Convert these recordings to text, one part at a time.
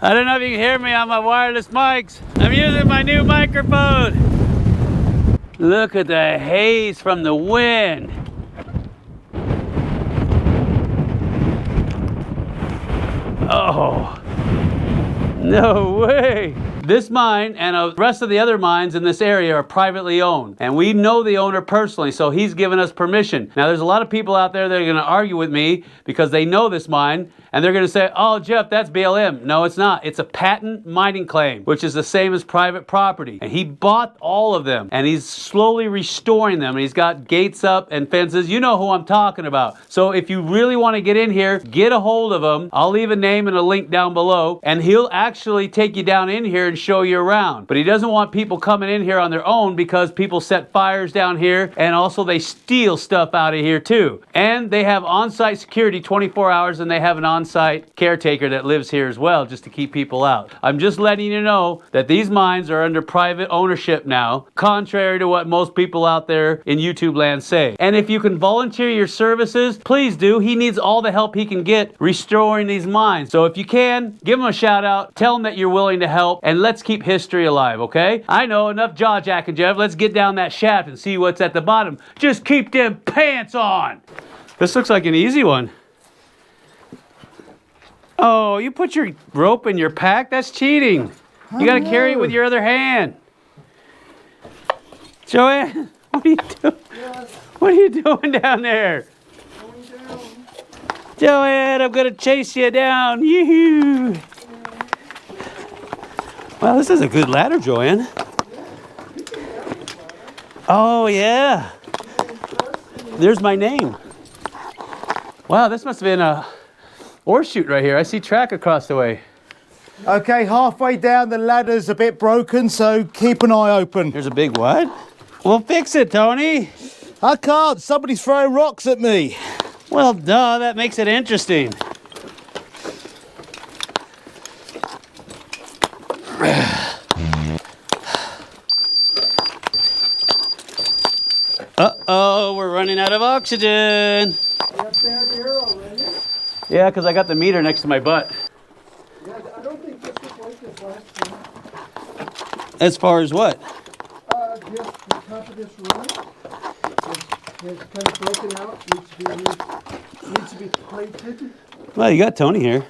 I don't know if you can hear me on my wireless mics. I'm using my new microphone. Look at the haze from the wind. Oh, no way. This mine and the rest of the other mines in this area are privately owned. And we know the owner personally, so he's given us permission. Now, there's a lot of people out there that are going to argue with me because they know this mine. And they're going to say, oh, Jeff, that's BLM. No, it's not. It's a patent mining claim, which is the same as private property. And he bought all of them. And he's slowly restoring them. And he's got gates up and fences. You know who I'm talking about. So if you really want to get in here, get a hold of him. I'll leave a name and a link down below. And he'll actually take you down in here and show you around. But he doesn't want people coming in here on their own because people set fires down here. And also they steal stuff out of here too. And they have on-site security 24 hours. And they have an on-site caretaker that lives here as well, just to keep people out. I'm just letting you know that these mines are under private ownership now, contrary to what most people out there in YouTube land say. And if you can volunteer your services, please do. He needs all the help he can get restoring these mines. So if you can, give him a shout out, tell him that you're willing to help, and let's keep history alive, okay? I know, enough jaw jacking, Jeff. Let's get down that shaft and see what's at the bottom. Just keep them pants on. This looks like an easy one. Oh, you put your rope in your pack? That's cheating. You got to carry it with your other hand. Joanne, what are you doing? Yes. What are you doing down there? Going down. Joanne, I'm going to chase you down. Yoo-hoo. Yeah. Wow, this is a good ladder, Joanne. Oh, yeah. There's my name. Wow, this must have been a ore chute right here. I see track across the way. Okay, halfway down the ladder's a bit broken, so keep an eye open. There's a big what? Well, fix it, Tony. I can't. Somebody's throwing rocks at me. Well, duh, that makes it interesting. Uh-oh, we're running out of oxygen. Yeah, because I got the meter next to my butt. Yeah, I don't think this was like this last time. As far as what? Just the top of this run is kind of broken out. Needs to be plated. Well, you got Tony here.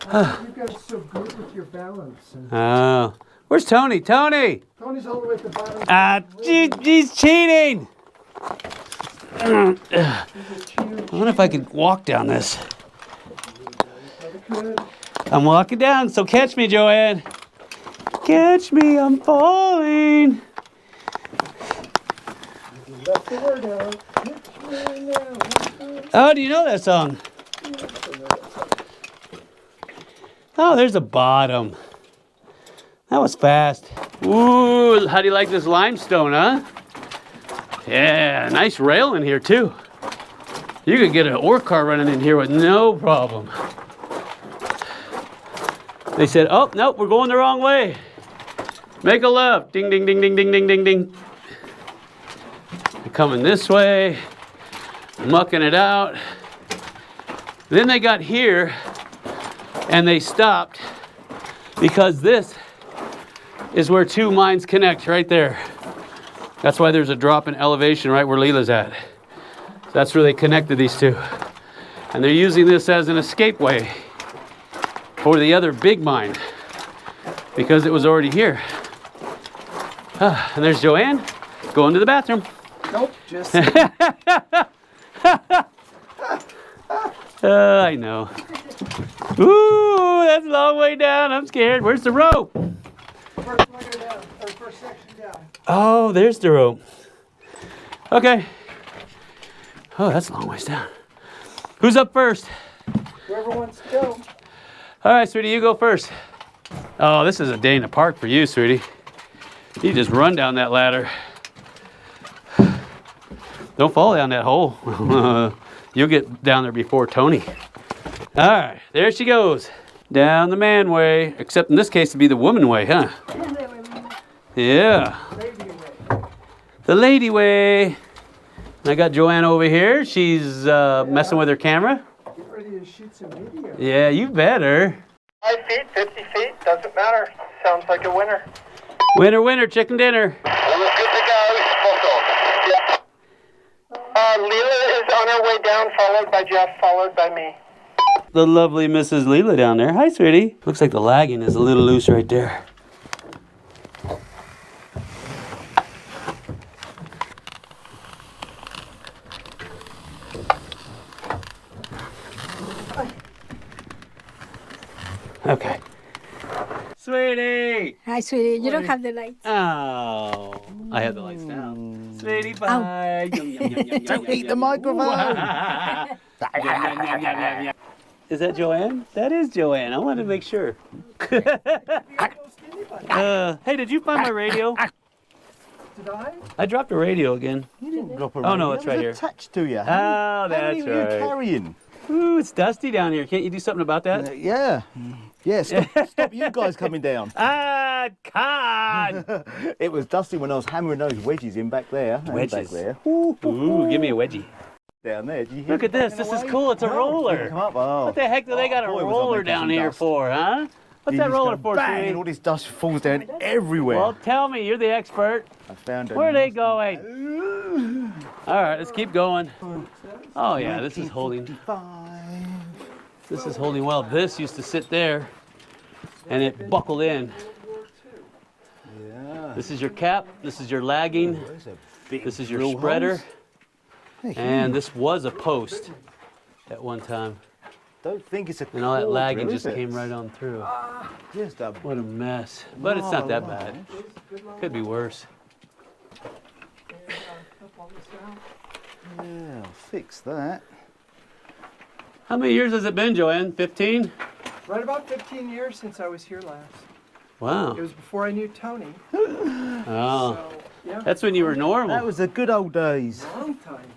You guys are so good with your balance. Oh. Where's Tony? Tony! Tony's all the way at the bottom. He's cheating! I wonder if I could walk down this. I'm walking down, so catch me, Joanne. Catch me, I'm falling. Oh, do you know that song? Oh, there's a bottom. That was fast. Ooh, how do you like this limestone, huh? Yeah, nice rail in here too. You could get an ore car running in here with no problem. They said, oh, nope, we're going the wrong way. Make a left. Ding, ding, ding, ding, ding, ding, ding, ding. They're coming this way, mucking it out. Then they got here and they stopped because this is where two mines connect right there. That's why there's a drop in elevation right where Leela's at. So that's where they connected these two. And they're using this as an escape way for the other big mine because it was already here. And there's Joanne going to the bathroom. Nope, just... I know. Ooh, that's a long way down. I'm scared. Where's the rope? First layer down, or first section down. Oh, there's the rope. Okay. Oh, that's a long ways down. Who's up first? Whoever wants to go. All right, sweetie, you go first. Oh, this is a day in the park for you, sweetie. You just run down that ladder. Don't fall down that hole. You'll get down there before Tony. All right, there she goes. Down the man way, except in this case to be the woman way, huh? Yeah. The lady way. I got Joanne over here. She's messing with her camera. Get ready you to shoot some video. Yeah, you better. 5 feet, 50 feet, doesn't matter. Sounds like a winner. Winner, winner, chicken dinner. All good to go. Spot on. Yep. Leela is on her way down, followed by Jeff, followed by me. The lovely Mrs. Leela down there. Hi, sweetie. Looks like the lagging is a little loose right there. Okay. Sweetie! Hi, sweetie. You don't have the lights. Oh, I have the lights down. Sweetie, bye. Yum, yum, yum, yum, Don't yum, eat the yum. microphone. Is that Joanne? That is Joanne. I wanted to make sure. Hey, did you find my radio? Did I? I dropped a radio again. You didn't drop a Oh, no, radio. it's It was right here. attached to you. Oh, How that's many were you right. carrying? Ooh, it's dusty down here. Can't you do something about that? Yeah. Yeah, stop you guys coming down. Ah, God! It was dusty when I was hammering those wedges in back there. and Wedges. Back there. Ooh, give me a wedgie. Down there. Did you hear Look at them this. This banging is away? cool. It's a No, roller. didn't come up. Oh. What the heck do they got a boy, was I roller making down some here dust. for, huh? What's You that just roller go for, bang, sweetie? and all this dust falls down everywhere. Well, tell me. You're the expert. I found Where are they going? All right, let's keep going. Oh, yeah, this is holding. This is holding well. This used to sit there, and it buckled in. Yeah. This is your cap. This is your lagging. There's a big This is your drill spreader. holes. They're And huge. this was a post at one time. Don't think it's a And all that core lagging drill, just is it? came right on through. Just a What a mess. But it's not that bad. marvelous. Could be worse. Yeah, I'll fix that. How many years has it been, Joanne? 15? Right about 15 years since I was here last. Wow. It was before I knew Tony. Oh. So, yeah, That's when you were That normal. was the good old days. long time.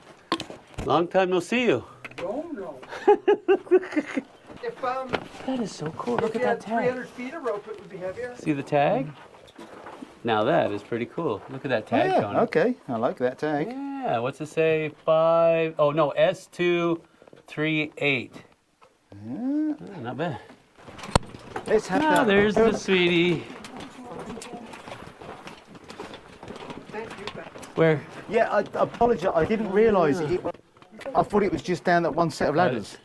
Long time no see you. Don't know. If That is so cool. Look if at you that had tag. 300 feet of rope, it would be heavier. See the tag? Now that is pretty cool. Look at that tag, yeah, Tony. okay. I like that tag. Yeah, what's it say? 5, oh no, S238. Yeah. Oh, not bad. Let's have Ah, that. there's the sweetie. Thank you. Where? Yeah, I apologise. I didn't realise it. I thought it was just down that one set of ladders.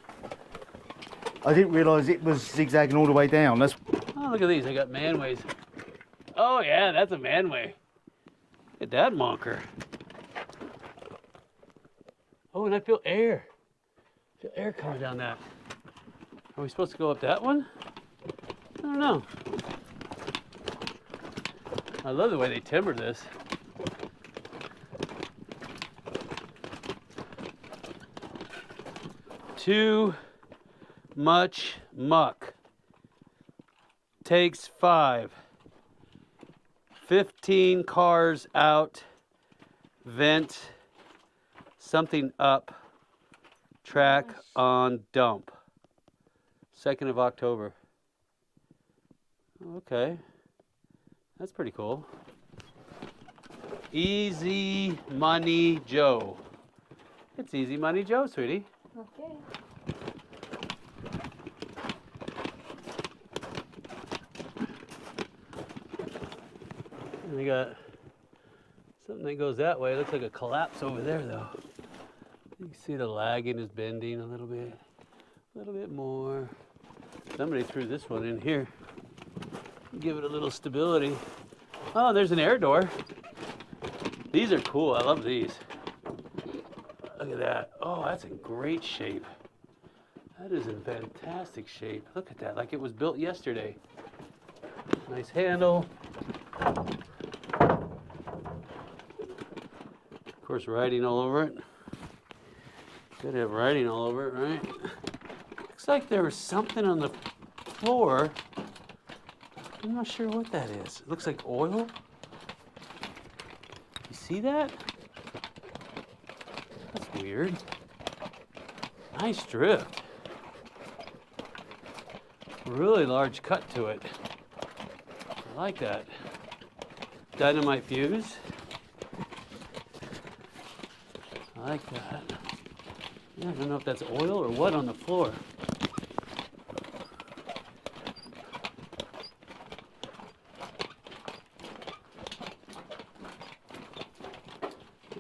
I didn't realise it was zigzagging all the way down. That's Oh, look at these. I got manways. Oh, yeah, that's a manway. Look at that monker. Oh, and I feel air. I feel air coming down that. Are we supposed to go up that one? I don't know. I love the way they timbered this. Too much muck. Takes 5. 15 cars out. Vent. Something up. Track on dump. 2nd of October. Okay. That's pretty cool. Easy Money Joe. It's Easy Money Joe, sweetie. Okay. And we got something that goes that way. It looks like a collapse over there, though. You can see the lagging is bending a little bit more. Somebody threw this one in here. Give it a little stability. Oh, there's an air door. These are cool. I love these. Look at that. Oh, that's in great shape. That is in fantastic shape. Look at that, like it was built yesterday. Nice handle. Of course, writing all over it. Could have writing all over it, right? Looks like there was something on the floor. I'm not sure what that is. It looks like oil. You see that? That's weird. Nice drift. Really large cut to it. I like that. Dynamite fuse. I like that. Yeah, I don't know if that's oil or what on the floor.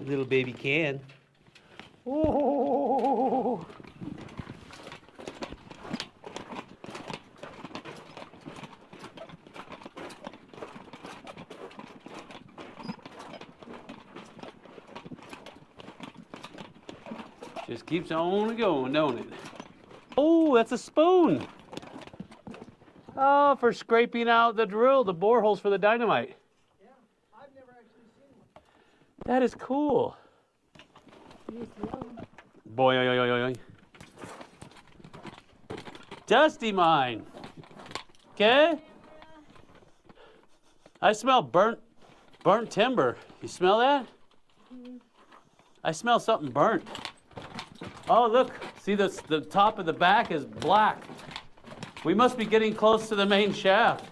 Little baby can. Oh. Just keeps on going, don't it? Oh, that's a spoon. Oh, for scraping out the drill, the boreholes for the dynamite. Yeah, I've never actually seen one. That is cool. Here's the other one. Boy, oy, oy, oy, oy. Dusty mine. Okay. I smell burnt timber. You smell that? I smell something burnt. Oh, look. See, the top of the back is black. We must be getting close to the main shaft.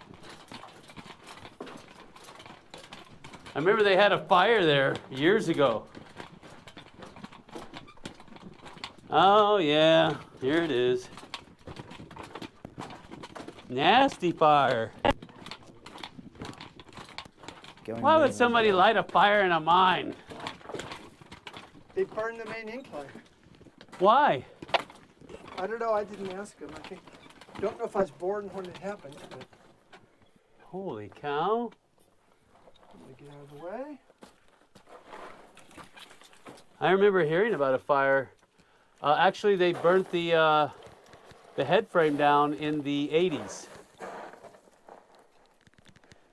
I remember they had a fire there years ago. Oh, yeah. Here it is. Nasty fire. Why would somebody light a fire in a mine? They burned the main incline. Why? I don't know. I didn't ask him. I don't know if I was born when it happened. But Holy cow. let me get out of the way. I remember hearing about a fire. Actually, they burnt the head frame down in the 80s.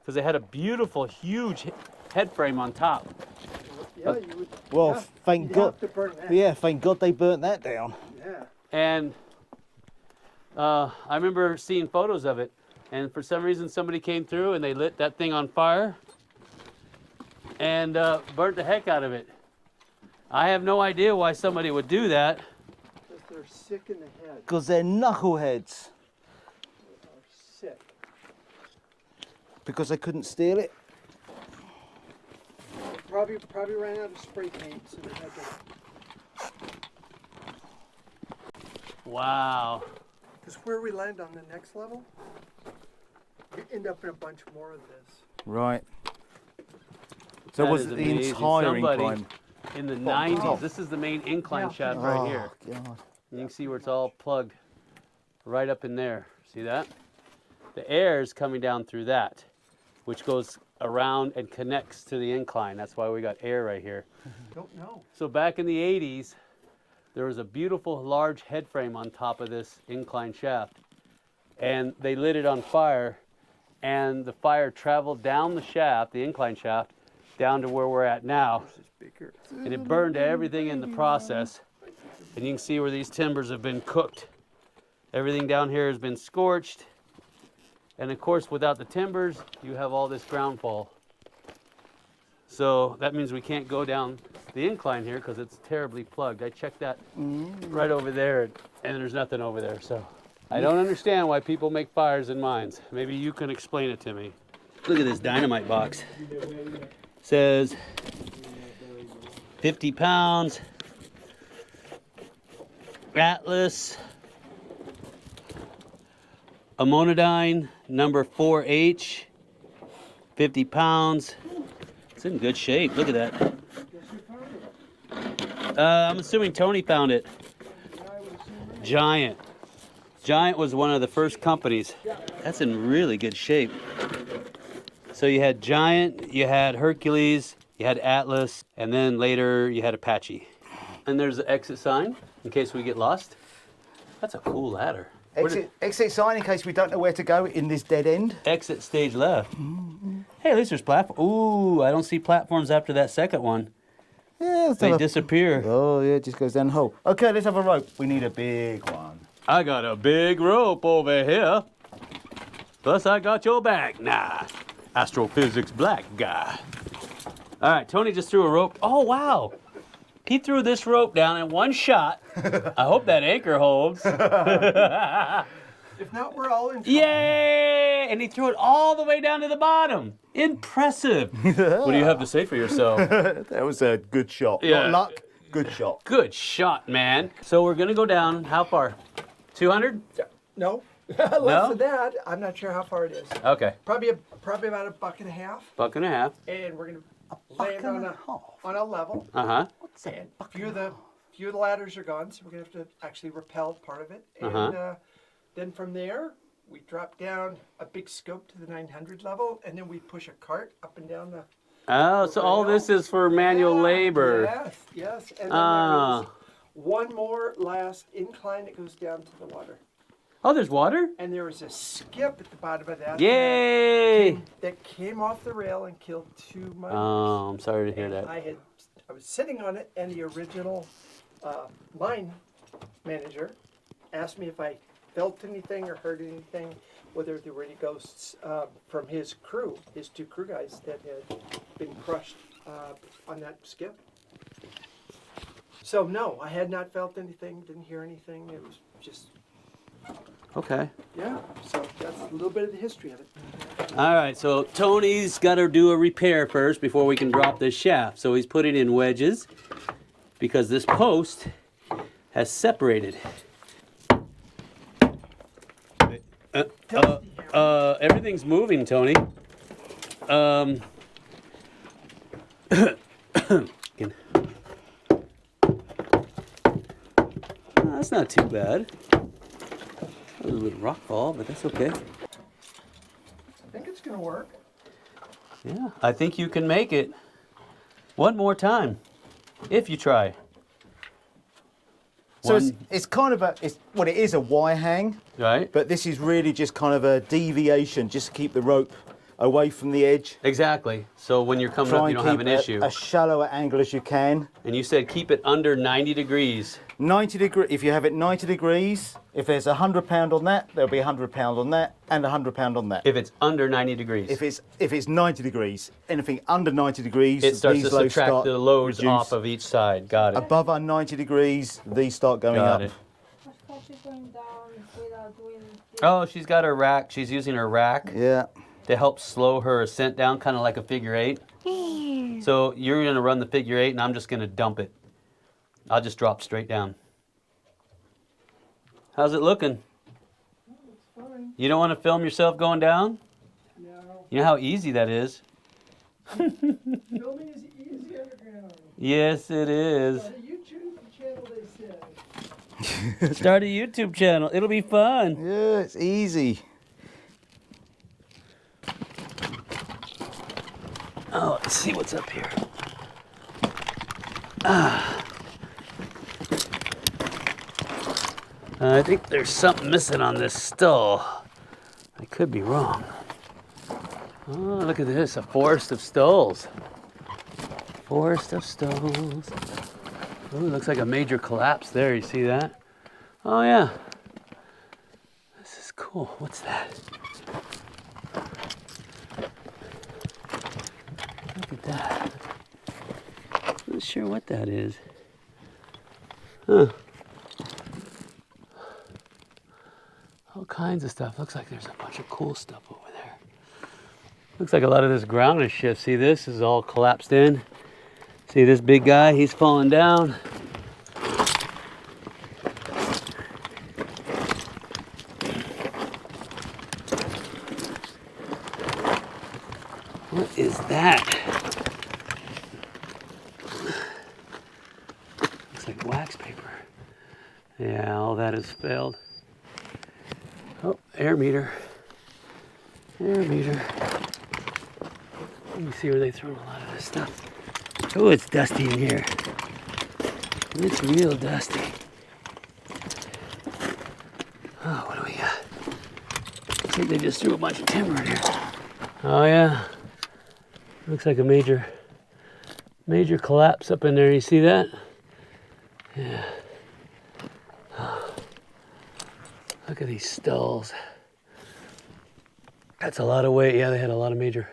Because they had a beautiful, huge head frame on top. Yeah, you would. Well, yeah, thank you'd God. have to burn that. Yeah, thank God they burnt that down. Yeah. And I remember seeing photos of it. And for some reason, somebody came through and they lit that thing on fire and burnt the heck out of it. I have no idea why somebody would do that. Because they're sick in the head. Because they're knuckleheads. They are sick. Because they couldn't steal it. They probably ran out of spray paint, so they had to. Wow. Because where we land on the next level, we end up in a bunch more of this. Right. So That was is it the amazing. entire Somebody incline? in the 90s. top. This is the main incline Yeah. shaft right here. God. You can see where it's all plugged right up in there. See that? The air is coming down through that, which goes around and connects to the incline. That's why we got air right here. Don't know. So back in the 80s, there was a beautiful large head frame on top of this incline shaft. And they lit it on fire, and the fire traveled down the shaft, the incline shaft, down to where we're at now. This is bigger. And it burned everything in the process. And you can see where these timbers have been cooked. Everything down here has been scorched. And of course, without the timbers, you have all this ground fall. So that means we can't go down the incline here because it's terribly plugged. I checked that right over there, and there's nothing over there. So I don't understand why people make fires in mines. Maybe you can explain it to me. Look at this dynamite box. Says 50 pounds. Atlas. Ammonidine, number 4H. 50 pounds. It's in good shape. Look at that. Guess who found it? I'm assuming Tony found it. Yeah, I would assume. Giant. Giant was one of the first companies. That's in really good shape. So you had Giant, you had Hercules, you had Atlas, and then later you had Apache. And there's the exit sign in case we get lost. That's a cool ladder. Exit sign in case we don't know where to go in this dead end. Exit stage left. Hey, at least there's platform. Ooh, I don't see platforms after that second one. Yeah, let's They have a- disappear. Oh, yeah, it just goes down the hole. Okay, let's have a rope. We need a big one. I got a big rope over here. Plus, I got your back. Nah, astrophysics black guy. All right, Tony just threw a rope. Oh, wow. He threw this rope down in one shot. I hope that anchor holds. If not, we're all in trouble. Yay! And he threw it all the way down to the bottom. Impressive. What do you have to say for yourself? That was a good shot. Yeah. Not luck, good shot. Good shot, man. So we're going to go down how far? 200? No. Less than that. I'm not sure how far it is. Okay. Probably about $1.50. Buck and a half. And we're gonna laying on a level. Uh-huh. What's that? A few of the ladders are gone, so we're gonna have to actually rappel part of it. And then from there, we drop down a big scope to the 900 level, and then we push a cart up and down the. Oh, so all this is for manual labor. Yes. And then there is one more last incline that goes down to the water. Oh, there's water? And there was a skip at the bottom of that. Yay! That came off the rail and killed 2 miners. Oh, I'm sorry to hear And that. I was sitting on it, and the original mine manager asked me if I felt anything or heard anything, whether there were any ghosts from his crew, his 2 crew guys that had been crushed on that skip. So no, I had not felt anything, didn't hear anything. It was just, Okay. yeah. So that's a little bit of the history of it. All right, so Tony's got to do a repair first before we can drop this shaft. So he's putting in wedges because this post has separated. Everything's moving, Tony. That's not too bad. A little bit of rock fall, but that's okay. I think it's gonna work. Yeah, I think you can make it. One more time, if you try. So it's kind of it is a Y hang, Right? but this is really just kind of a deviation, just to keep the rope away from the edge. Exactly. So when you're coming up, Try you and don't have keep an issue. a shallower angle as you can. And you said keep it under 90 degrees. 90 degree. If you have it 90 degrees, if there's £100 on that, there'll be £100 on that, and £100 on that. If it's under 90 degrees. If it's 90 degrees, anything under 90 degrees, It starts to these loads subtract start the loads reduce. off of each side. Got it. Above our 90 degrees, these start going Got up. it. How's she going down without doing this? Oh, she's got her rack. She's using her rack Yeah. to help slow her ascent down, kind of like a figure 8. So you're going to run the figure 8, and I'm just going to dump it. I'll just drop straight down. How's it looking? It's fine. You don't want to film yourself going down? No. You know how easy that is? Filming is easy underground. Yes, it is. On a YouTube channel, they said. Start a YouTube channel. It'll be fun. Yeah, it's easy. Oh, let's see what's up here. I think there's something missing on this stall. I could be wrong. Oh, look at this, a forest of stalls. Forest of stalls. Oh, looks like a major collapse there, you see that? Oh yeah. This is cool. What's that? Look at that. Not sure what that is. Huh. All kinds of stuff. Looks like there's a bunch of cool stuff over there. Looks like a lot of this ground is shift. See, this is all collapsed in. See this big guy? He's falling down. What is that? Looks like wax paper. Yeah, all that has failed. Oh, air meter. Air meter. Let me see where they throw a lot of this stuff. Oh, it's dusty in here. It's real dusty. Oh, what do we got? I think they just threw a bunch of timber in here. Oh yeah. Looks like a major collapse up in there. You see that? Yeah. Look at these stalls. That's a lot of weight. Yeah, they had a lot of major.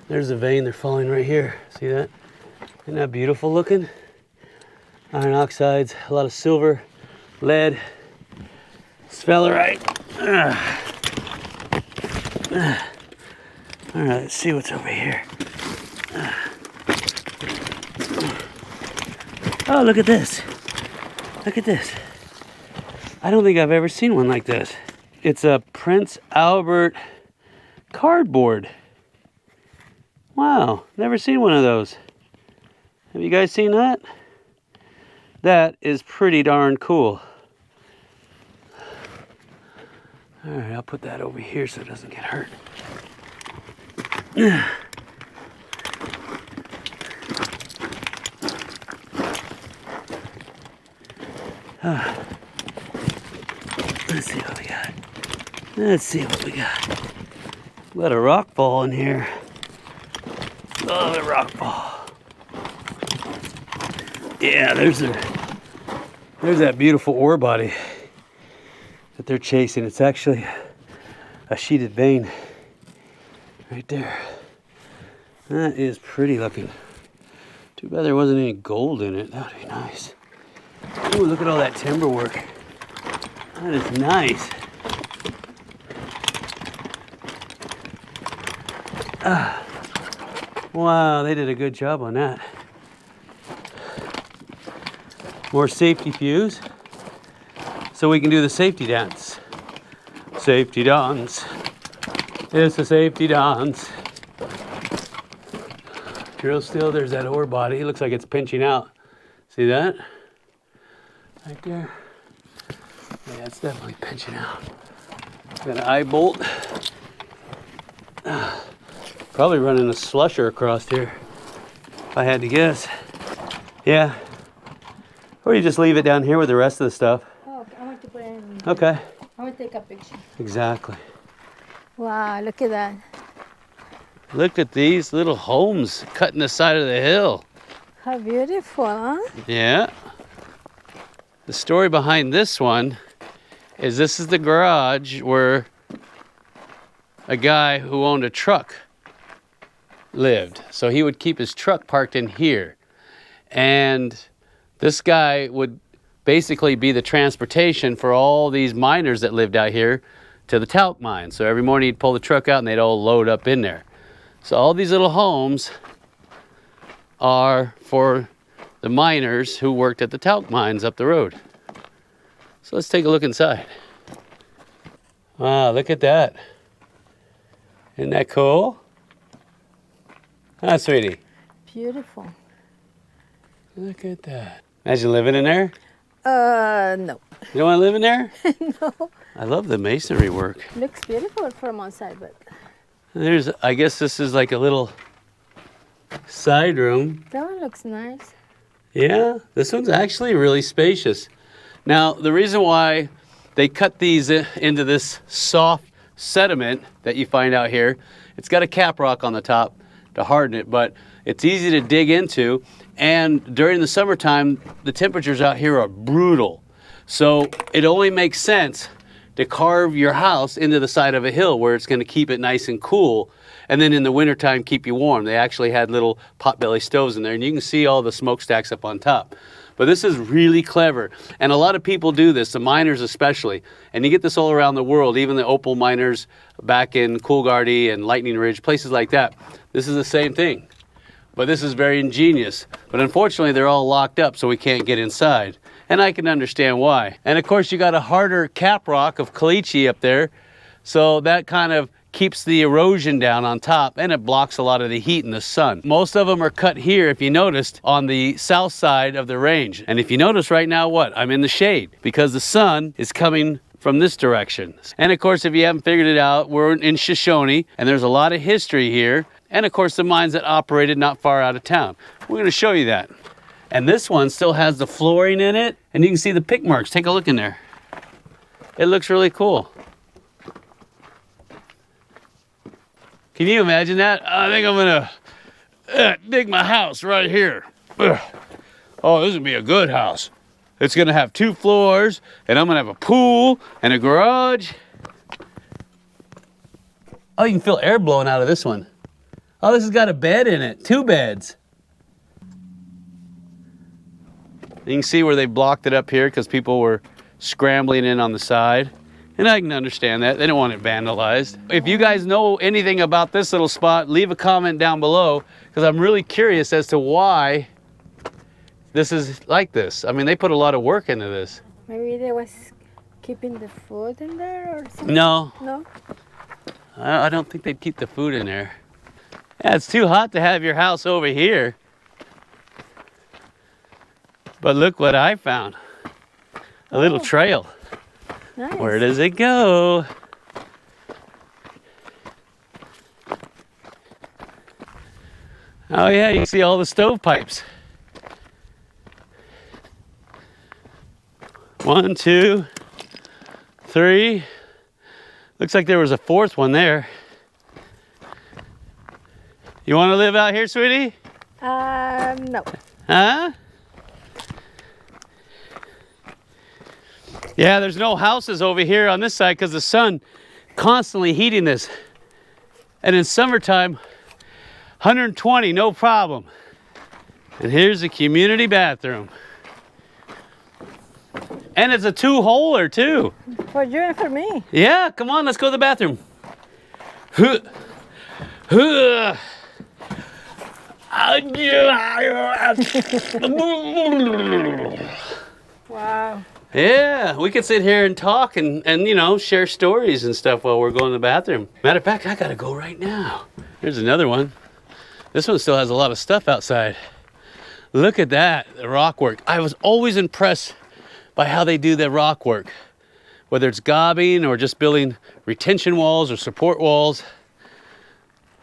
There's a vein. They're falling right here. See that? Isn't that beautiful looking? Iron oxides, a lot of silver, lead, sphalerite. All right, let's see what's over here. Oh, look at this. Look at this. I don't think I've ever seen one like this. It's a Prince Albert cardboard. Wow, never seen one of those. Have you guys seen that? That is pretty darn cool. All right, I'll put that over here so it doesn't get hurt. Let's see what we got. Let's see what we got. We got a rock ball in here. Love a rock ball. Yeah, there's that beautiful ore body that they're chasing. It's actually a sheeted vein right there. That is pretty looking. Too bad there wasn't any gold in it. That would be nice. Ooh, look at all that timber work. That is nice. Wow, they did a good job on that. More safety fuse, so we can do the safety dance. Safety dance. It's a safety dance. Drill still, there's that ore body. It looks like it's pinching out. See that? Right there. Yeah, it's definitely pinching out. Got an eye bolt. Probably running a slusher across here, if I had to guess. Yeah. Or you just leave it down here with the rest of the stuff. Oh, I want to put it in. Okay. I want to take a picture. Exactly. Wow, look at that. Look at these little homes cutting the side of the hill. How beautiful, huh? Yeah. The story behind this one is this is the garage where a guy who owned a truck lived. So he would keep his truck parked in here. And this guy would basically be the transportation for all these miners that lived out here to the talc mine. So every morning he'd pull the truck out and they'd all load up in there. So all these little homes are for the miners who worked at the talc mines up the road. So let's take a look inside. Wow, look at that. Isn't that cool? Huh, sweetie? Beautiful. Look at that. Imagine living in there. No. You don't want to live in there? No. I love the masonry work. Looks beautiful from outside, but I guess this is like a little side room. that one looks nice. Yeah, this one's actually really spacious. Now, the reason why they cut these into this soft sediment that you find out here, it's got a cap rock on the top to harden it, but it's easy to dig into. And during the summertime, the temperatures out here are brutal. So it only makes sense to carve your house into the side of a hill where it's going to keep it nice and cool. And then in the wintertime, keep you warm. They actually had little potbelly stoves in there, and you can see all the smokestacks up on top. But this is really clever. And a lot of people do this, the miners especially. And you get this all around the world, even the opal miners back in Coolgardie and Lightning Ridge, places like that. This is the same thing. But this is very ingenious. But unfortunately, they're all locked up, so we can't get inside. And I can understand why. And of course, you got a harder cap rock of caliche up there. So that kind of keeps the erosion down on top, and it blocks a lot of the heat and the sun. Most of them are cut here, if you noticed, on the south side of the range. And if you notice right now, what? I'm in the shade because the sun is coming from this direction. And of course, if you haven't figured it out, we're in Shoshone, and there's a lot of history here. And of course, the mines that operated not far out of town. We're going to show you that. And this one still has the flooring in it, and you can see the pick marks. Take a look in there. It looks really cool. Can you imagine that? I think I'm gonna dig my house right here. Ugh. Oh, this would be a good house. It's gonna have 2 floors, and I'm gonna have a pool and a garage. Oh, you can feel air blowing out of this one. Oh, this has got a bed in it, 2 beds. You can see where they blocked it up here because people were scrambling in on the side. And I can understand that. They don't want it vandalized. If you guys know anything about this little spot, leave a comment down below because I'm really curious as to why this is like this. I mean, they put a lot of work into this. Maybe they was keeping the food in there or something? No, No? I don't think they'd keep the food in there. Yeah, it's too hot to have your house over here. But look what I found. A little trail. Nice. Where does it go? Oh yeah, you see all the stovepipes. 1, 2, 3. Looks like there was a 4th one there. You want to live out here, sweetie? No. Huh? Yeah, there's no houses over here on this side because the sun constantly heating this. And in summertime, 120, no problem. And here's the community bathroom. And it's a 2-holer too. For you and for me. Yeah, come on, let's go to the bathroom. Wow. Yeah, we could sit here and talk and you know, share stories and stuff while we're going to the bathroom. Matter of fact, I gotta go right now. Here's another one. This one still has a lot of stuff outside. Look at that, the rock work. I was always impressed by how they do the rock work. Whether it's gobbing or just building retention walls or support walls.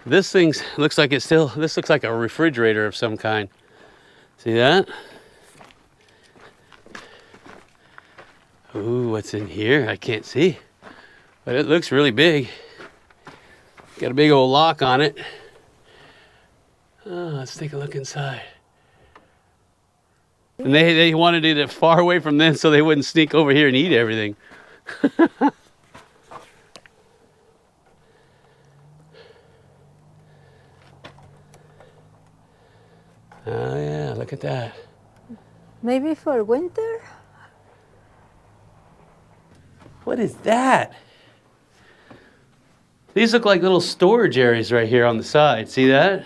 This thing looks like this looks like a refrigerator of some kind. See that? Ooh, what's in here? I can't see. But it looks really big. Got a big old lock on it. Oh, let's take a look inside. And they wanted it far away from them so they wouldn't sneak over here and eat everything. Oh yeah, look at that. Maybe for winter? What is that? These look like little storage areas right here on the side. See that?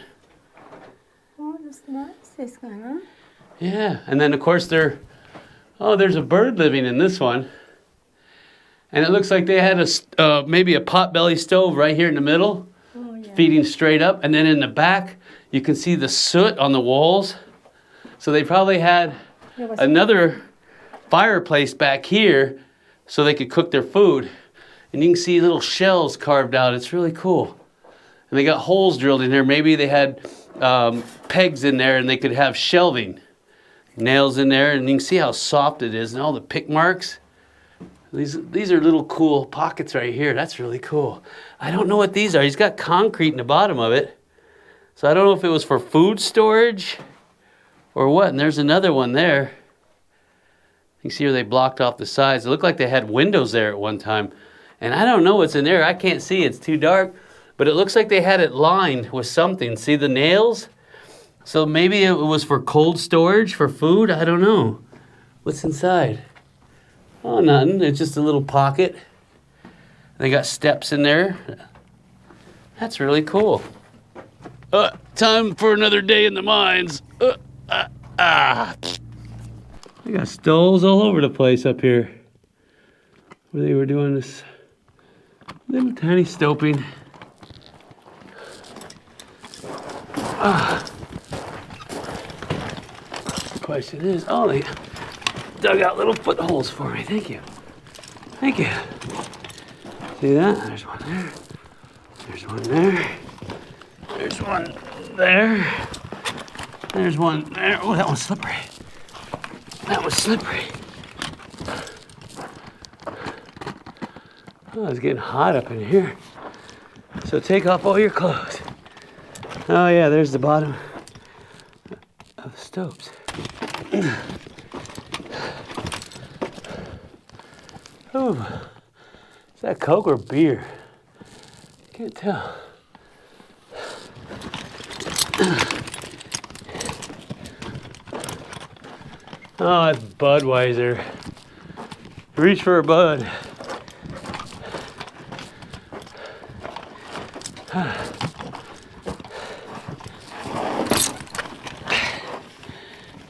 Oh, that's nice. This kind, huh? Yeah, and then of course there's a bird living in this one. And it looks like they had maybe a potbelly stove right here in the middle, feeding straight up. And then in the back, you can see the soot on the walls. So they probably had another fireplace back here so they could cook their food. And you can see little shelves carved out. It's really cool. And they got holes drilled in there. Maybe they had pegs in there and they could have shelving. Nails in there, and you can see how soft it is and all the pick marks. These are little cool pockets right here. That's really cool. I don't know what these are. He's got concrete in the bottom of it. So I don't know if it was for food storage or what. And there's another one there. You can see where they blocked off the sides. It looked like they had windows there at one time. And I don't know what's in there. I can't see. It's too dark. But it looks like they had it lined with something. See the nails? So maybe it was for cold storage, for food? I don't know. What's inside? Oh, nothing. It's just a little pocket. They got steps in there. That's really cool. Time for another day in the mines. They got stoves all over the place up here. Where they were doing this little tiny stoping. Question is, oh, they dug out little footholes for me. Thank you. Thank you. See that? There's one there. There's one there. There's one there. There's one there. Oh, that one's slippery. That was slippery. Oh, it's getting hot up in here. So take off all your clothes. Oh yeah, there's the bottom of the stoves. Ooh, is that Coke or beer? Can't tell. Oh, it's Budweiser. Reach for a Bud.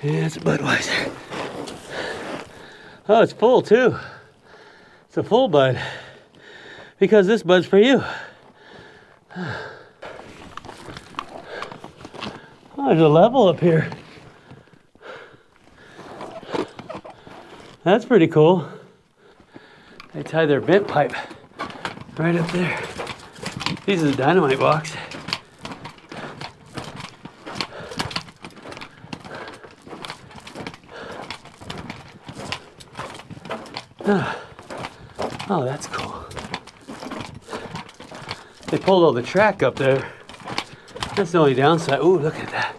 Yeah, it's a Budweiser. Oh, it's full too. It's a full Bud. Because this Bud's for you. Oh, there's a level up here. That's pretty cool. They tie their vent pipe right up there. These are the Dynamite box. Oh, that's cool. They pulled all the track up there. That's the only downside. Ooh, look at that.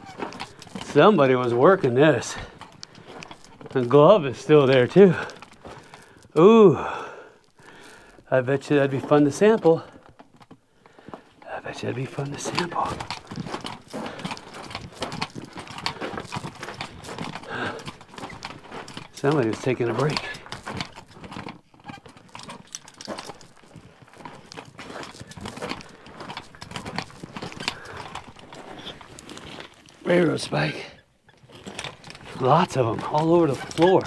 Somebody was working this. The glove is still there too. Ooh. I bet you that'd be fun to sample. I bet you that'd be fun to sample. Somebody was taking a break. Railroad spike. Lots of them all over the floor.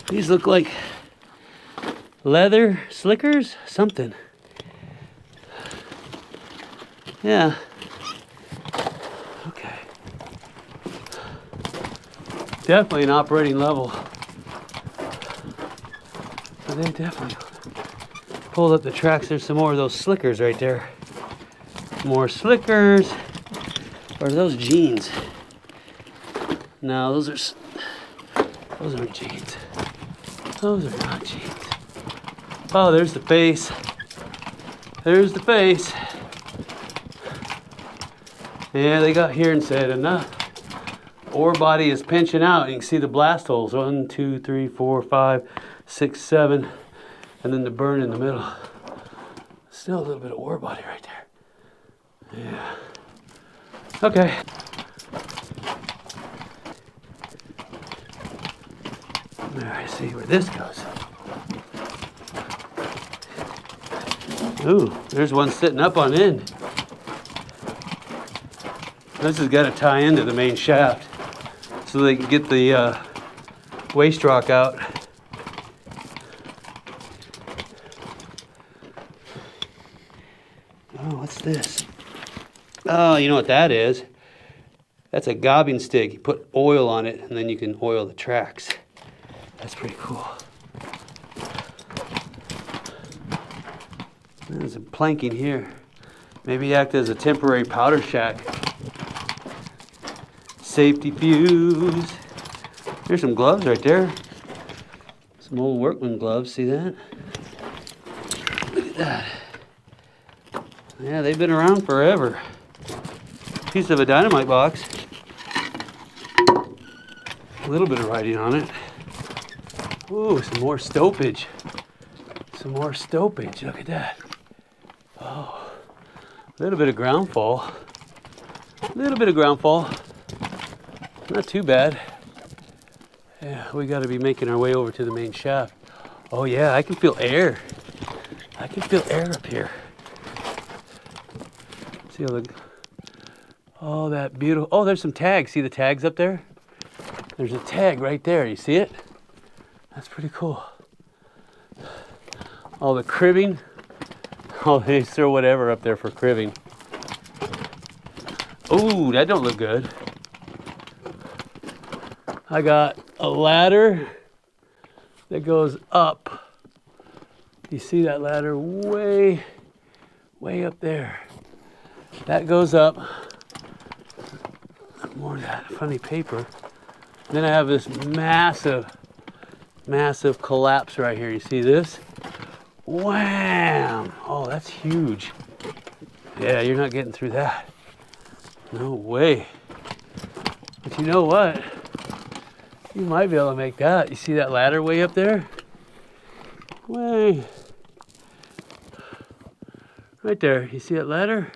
These look like leather slickers, something. Yeah. Okay. Definitely an operating level. But they definitely pulled up the tracks. There's some more of those slickers right there. More slickers. Or are those jeans? No, those aren't jeans. Those are not jeans. Oh, there's the face. There's the face. Yeah, they got here and said enough. Ore body is pinching out. You can see the blast holes. 1, 2, 3, 4, 5, 6, 7. And then the burn in the middle. Still a little bit of ore body right there. Yeah. Okay. All right, see where this goes. Ooh, there's one sitting up on end. This has got to tie into the main shaft so they can get the waste rock out. Oh, what's this? Oh, you know what that is? That's a gobbing stick. You put oil on it and then you can oil the tracks. That's pretty cool. There's a planking here. Maybe act as a temporary powder shack. Safety fuse. There's some gloves right there. Some old workman gloves, see that? Look at that. Yeah, they've been around forever. Piece of a Dynamite box. A little bit of writing on it. Ooh, some more stoppage. Some more stoppage. Look at that. Oh, a little bit of ground fall. A little bit of ground fall. Not too bad. Yeah, we got to be making our way over to the main shaft. Oh yeah, I can feel air. I can feel air up here. See how the... Oh, that beautiful... Oh, there's some tags. See the tags up there? There's a tag right there. You see it? That's pretty cool. All the cribbing. Oh, they throw whatever up there for cribbing. Ooh, that don't look good. I got a ladder that goes up. You see that ladder way up there. That goes up. More of that funny paper. Then I have this massive collapse right here. You see this? Wham! Oh, that's huge. Yeah, you're not getting through that. No way. But you know what? You might be able to make that. You see that ladder way up there? Way. Right there. You see that ladder?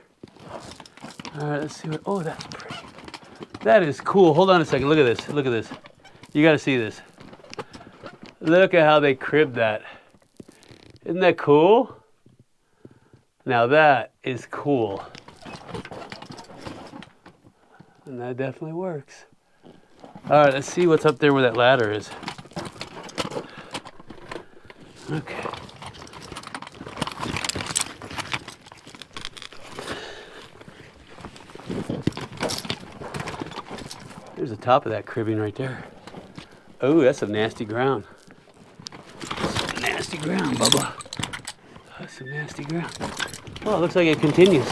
All right, let's see what... Oh, that's pretty. That is cool. Hold on a second. Look at this. Look at this. You got to see this. Look at how they cribbed that. Isn't that cool? Now that is cool. And that definitely works. All right, let's see what's up there where that ladder is. Okay. There's the top of that cribbing right there. Oh, that's some nasty ground. Some nasty ground, Bubba. That's some nasty ground. Oh, it looks like it continues.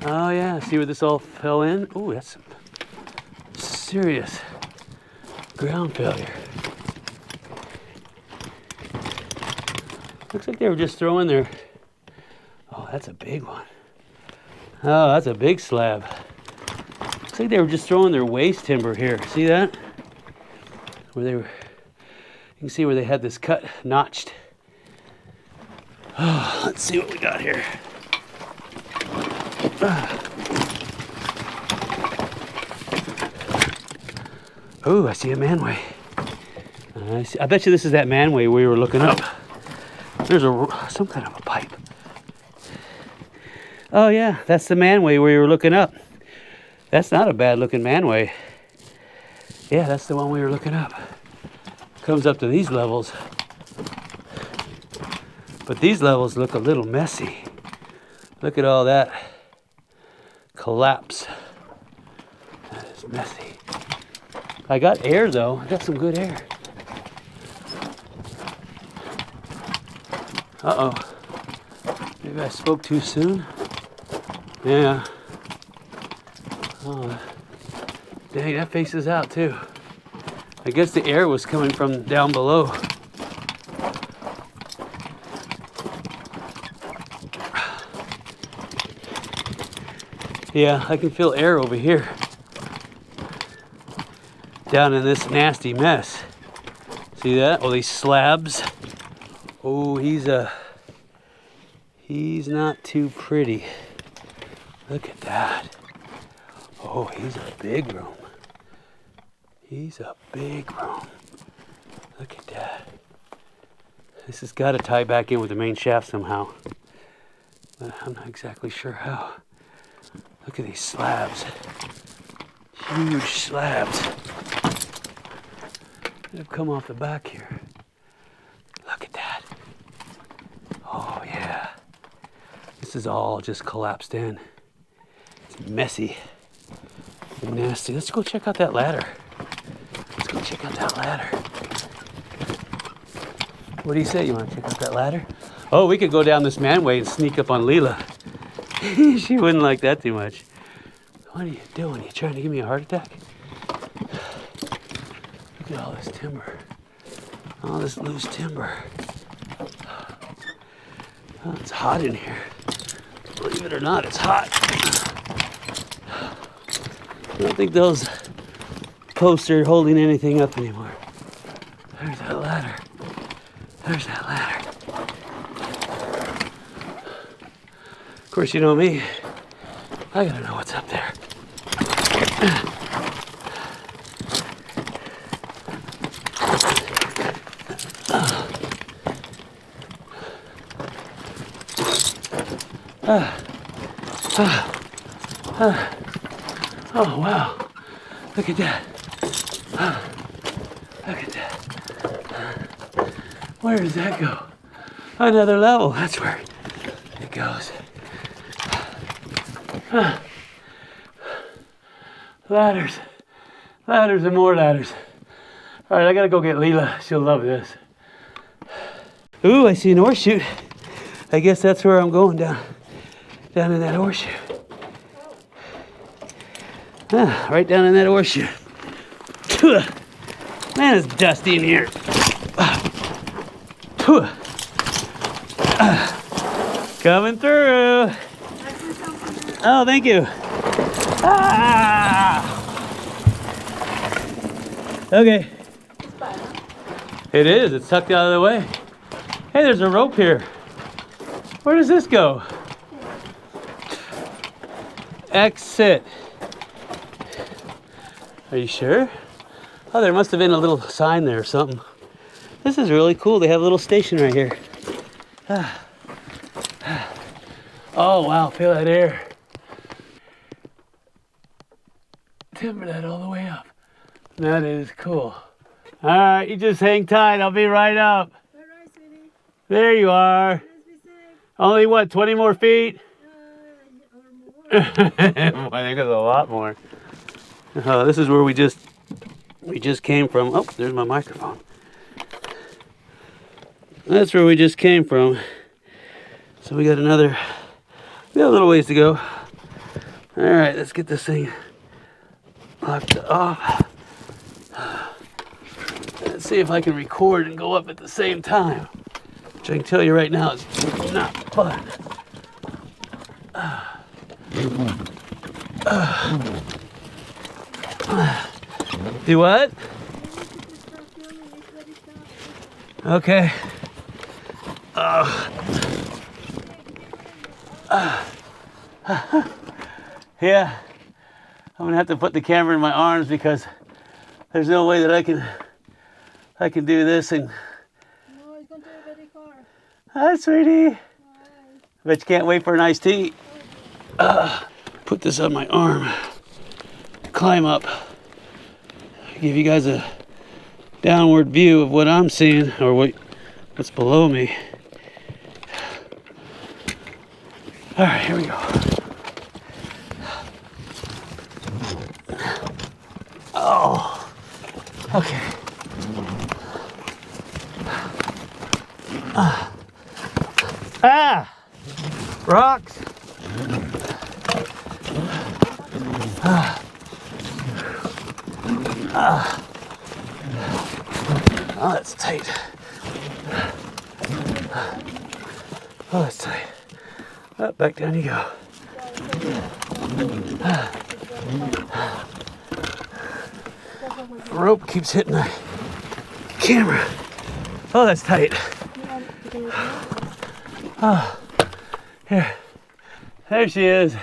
Oh yeah, see where this all fell in? Ooh, that's some serious ground failure. Looks like they were just throwing their... Oh, that's a big one. Oh, that's a big slab. Looks like they were just throwing their waste timber here. See that? Where they were... You can see where they had this cut notched. Oh, let's see what we got here. Oh, I see a manway. I bet you this is that manway we were looking up. There's some kind of a pipe. Oh yeah, that's the manway we were looking up. That's not a bad looking manway. Yeah, that's the one we were looking up. Comes up to these levels. But these levels look a little messy. Look at all that collapse. That is messy. I got air though. I got some good air. Uh-oh. Maybe I spoke too soon? Yeah. Oh, dang, that faces out too. I guess the air was coming from down below. Yeah, I can feel air over here. Down in this nasty mess. See that? All these slabs. Oh, he's not too pretty. Look at that. Oh, he's a big room. He's a big room. Look at that. This has got to tie back in with the main shaft somehow. But I'm not exactly sure how. Look at these slabs. Huge slabs. They've come off the back here. Look at that. Oh yeah. This is all just collapsed in. It's messy and nasty. Let's go check out that ladder. Let's go check out that ladder. What do you say? You want to check out that ladder? Oh, we could go down this manway and sneak up on Leela. She wouldn't like that too much. What are you doing? You trying to give me a heart attack? Look at all this timber. All this loose timber. Oh, it's hot in here. Believe it or not, it's hot. I don't think those posts are holding anything up anymore. There's that ladder. There's that ladder. Of course, you know me. I gotta know what's up there. Oh, wow. Look at that. Look at that. Where does that go? Another level. That's where it goes. Ladders. Ladders and more ladders. All right, I gotta go get Leela. She'll love this. Ooh, I see an horseshoe. I guess that's where I'm going down. Down in that horseshoe. Right down in that horseshoe. Man, it's dusty in here. Coming through. Oh, thank you. Okay. It is. It's tucked out of the way. Hey, there's a rope here. Where does this go? Exit. Are you sure? Oh, there must have been a little sign there or something. This is really cool. They have a little station right here. Oh, wow. Feel that air. Timber that all the way up. That is cool. All right, you just hang tight. I'll be right up. All right, sweetie. There you are. Let's be safe. Only what, 20 more feet? Or more. I think it's a lot more. This is where we just came from. Oh, there's my microphone. That's where we just came from. So we got a little ways to go. All right, let's get this thing locked off. Let's see if I can record and go up at the same time. Which I can tell you right now is not fun. Do what? Okay. Yeah. I'm gonna have to put the camera in my arms because there's no way that I can do this and. No, it's going to be very far. Hi, sweetie. Bet you can't wait for an iced tea. Put this on my arm. Climb up. Give you guys a downward view of what I'm seeing or what's below me. All right, here we go. Oh, okay. Rocks. Oh, that's tight. Oh, that's tight. Oh, back down you go. Rope keeps hitting the camera. Oh, that's tight. Oh, here. There she is.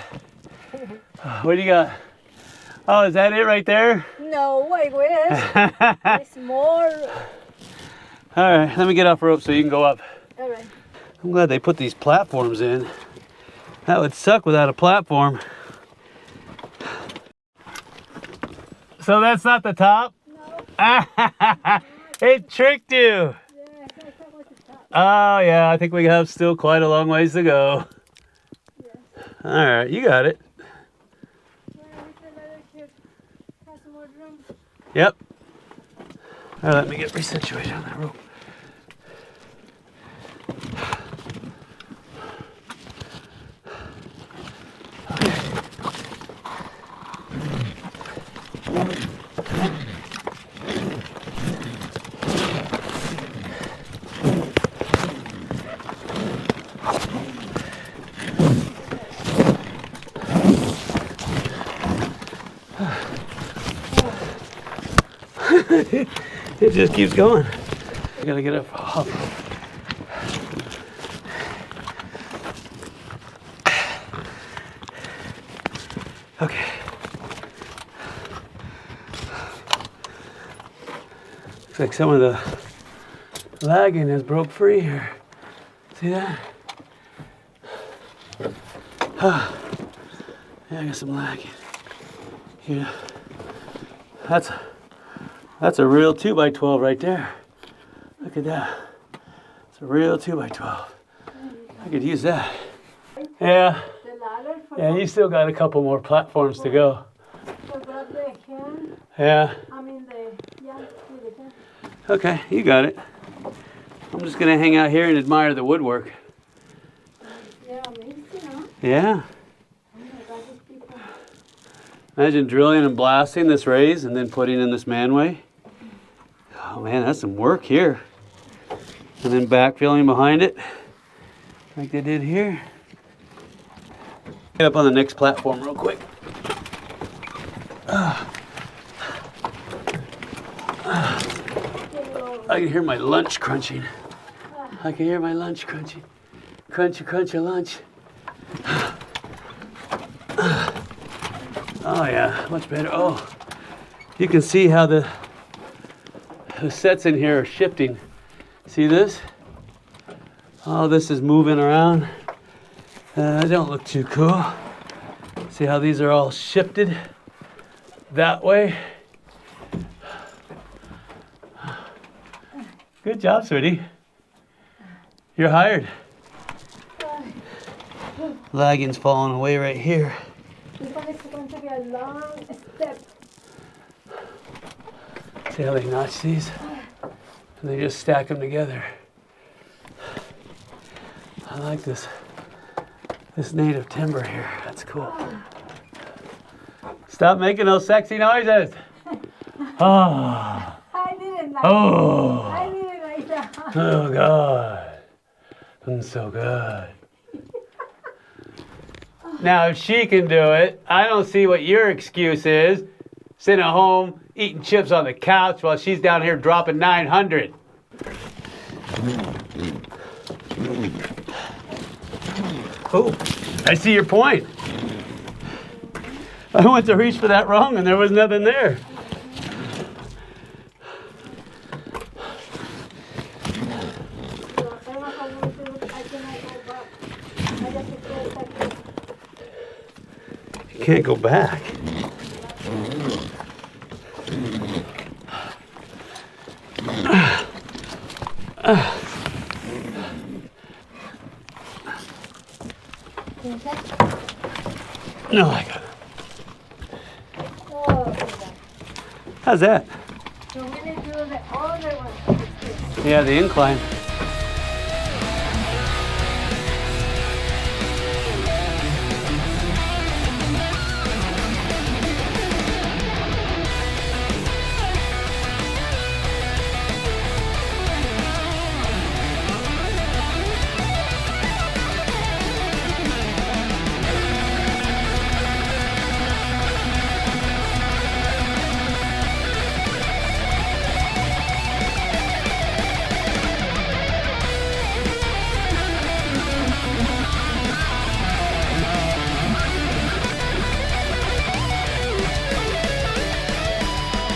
What do you got? Oh, is that it right there? No, wait. It's more. All right, let me get off rope so you can go up. All right. I'm glad they put these platforms in. That would suck without a platform. So that's not the top? No. It tricked you. Yeah, that was the top. Oh, yeah, I think we have still quite a long ways to go. Yes. All right, you got it. Well, we can let it get have some more room. Yep. All right, let me get resituated on that rope. It just keeps going. I gotta get up off. Okay. Looks like some of the lagging has broke free here. See that? Yeah, I got some lagging. Here. That's a real 2x12 right there. Look at that. It's a real 2x12. I could use that. Yeah. The ladder for Yeah, you still got a couple more platforms to go. grab the hand. Yeah. I mean with the hand. Okay, you got it. I'm just gonna hang out here and admire the woodwork. Yeah, amazing, huh? Yeah. Oh my God, these people. Imagine drilling and blasting this raise and then putting in this manway. Oh man, that's some work here. And then backfilling behind it, like they did here. Get up on the next platform real quick. I can hear my lunch crunching. I can hear my lunch crunching. Crunchy, crunchy lunch. Oh yeah, much better. Oh, you can see how the sets in here are shifting. See this? Oh, this is moving around. They don't look too cool. See how these are all shifted that way? Good job, sweetie. You're hired. Lagging's falling away right here. going to be a long step. See how they notch these? And they just stack them together. I like this native timber here. That's cool. Stop making those sexy noises. Oh. I didn't like Oh. I didn't like that. Oh God. That's so good. Now if she can do it, I don't see what your excuse is. Sitting at home eating chips on the couch while she's down here dropping 900. Oh, I see your point. I went to reach for that wrong and there was nothing there. You can't go back. No, I got it. How's that? So we need to do the other one. Yeah, the incline.